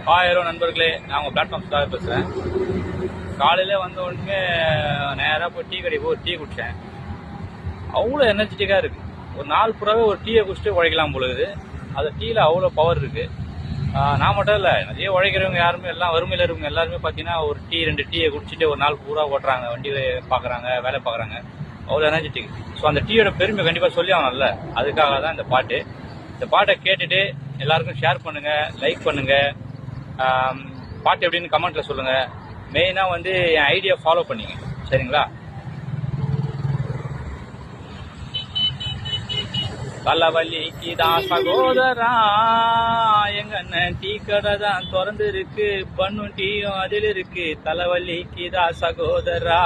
Hello நண்பர்களே, நான் உங்கள் பிளாட்ஃபார்ம் ஸ்டார் பேசுகிறேன். காலையில் வந்த உடனே நேராக போய் டீ கடைக்கு போய் டீ குடித்தேன். அவ்வளோ எனர்ஜெட்டிக்காக இருக்குது. ஒரு நாள் பூராவே ஒரு டீயை குடிச்சிட்டு உழைக்கலாம் பொழுது. அது டீயில் அவ்வளோ பவர் இருக்குது. நான் மட்டும் இல்லை, நிறைய உழைக்கிறவங்க யாருமே எல்லாம் வறுமையில் இருக்கவங்க எல்லாருமே பார்த்தீங்கன்னா ஒரு டீ 2 டீயை குடிச்சிட்டு ஒரு நாள் பூரா ஓட்டுறாங்க, வண்டி பார்க்குறாங்க, வேலை பார்க்குறாங்க. அவ்வளோ எனர்ஜெட்டிக். ஸோ அந்த டீயோட பெருமை கண்டிப்பாக சொல்லி ஆகணும்ல, அதுக்காக தான் இந்த பாட்டு. இந்த பாட்டை கேட்டுட்டு எல்லாருக்கும் ஷேர் பண்ணுங்கள், லைக் பண்ணுங்கள். பாட்டு எப்படின்னு கமெண்ட்ல சொல்லுங்க. மெயினா வந்து என் ஐடியா ஃபாலோ பண்ணிங்க, சரிங்களா? தலைவலிக்கு தான் சகோதரா, எங்க அண்ணன் டீ கடை தான் திறந்து இருக்கு, பண்ணும் டீயும் அதில் இருக்கு. தலைவலிக்கு தான் சகோதரா,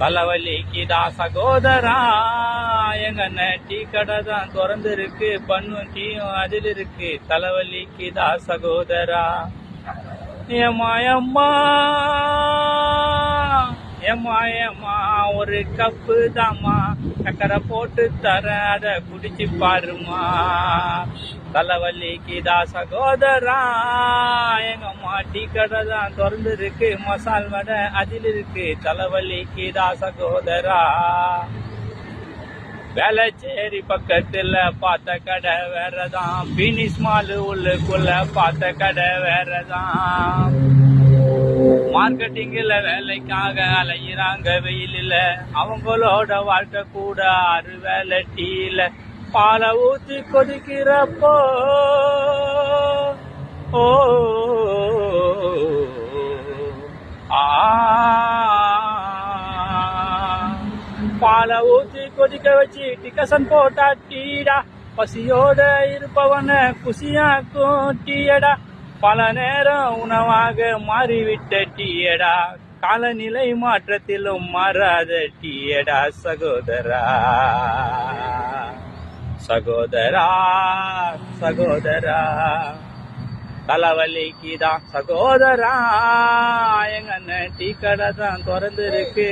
தலைவலிக்கு தான் சகோதரா, எங்க அண்ணன் டீ கடை தான் திறந்து இருக்கு, பண்ணும் டீயும் அதில் இருக்கு. தலைவலிக்கு தான் சகோதரா. ஏம்மா ஏம்மா ஏம்மா ஏம்மா ஒரு கப்பு தாம்மா, சக்கரை போட்டு தர, அத குடிச்சு பாருமா. தலைவலிக்கு தான் சகோதரா, எங்க அம்மா டீ கடை தான் திறந்து இருக்கு, மசால் வடை அதில் இருக்கு. தலைவலிக்கு தான் சகோதரா. வேளச்சேரி பக்கத்துல பார்த்த கடை வேறதான், பீனிஸ் மாலு உள்ளுக்குள்ள பார்த்த கடை வேறதான். மார்க்கெட்டிங்ல வேலைக்காக அலையிறாங்க வெயிலில், அவங்களோட வாழ்க்கை கூட 6 வேலை டீல. பாலை ஊத்தி கொதிக்கிறப்போ ஓ பாலை ஊத்தி கொதிக்க வச்சு டிக்கசன் போட்டா டீடா, பசியோட இருப்பவன குசியாக்கும் டீயடா. பல நேரம் உணவாக மாறிவிட்ட டீயடா, காலநிலை மாற்றத்திலும் மாறாத டீயடா. சகோதரா சகோதரா சகோதரா, தலைவலிக்கு தான் சகோதரா, எங்க அண்ணன் டீ கடை தான் திறந்து இருக்கு,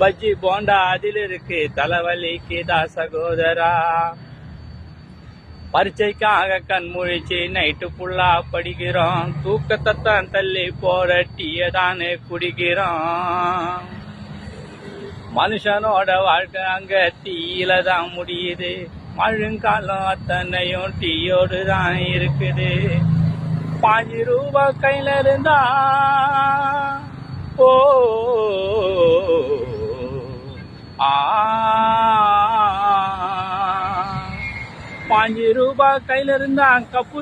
பஜ்ஜி போண்டா அதில் இருக்கு. தலைவலிக்கு தான் சகோதரா. பரீட்சைக்காக கண் முழிச்சு நைட்டு ஃபுல்லா படிக்கிறோம், தூக்கத்தான் தள்ளி போற டீயை தானே குடிக்கிறோம். மனுஷனோட வாழ்க்கை அங்க டீயில தான் முடியுது, மழுங்காலம் அத்தனையும் டீயோடு தான் இருக்குது. 5 ரூபாய் கையில இருந்தா ஓ 5 ரூபாய் கையில இருந்தா கப்பு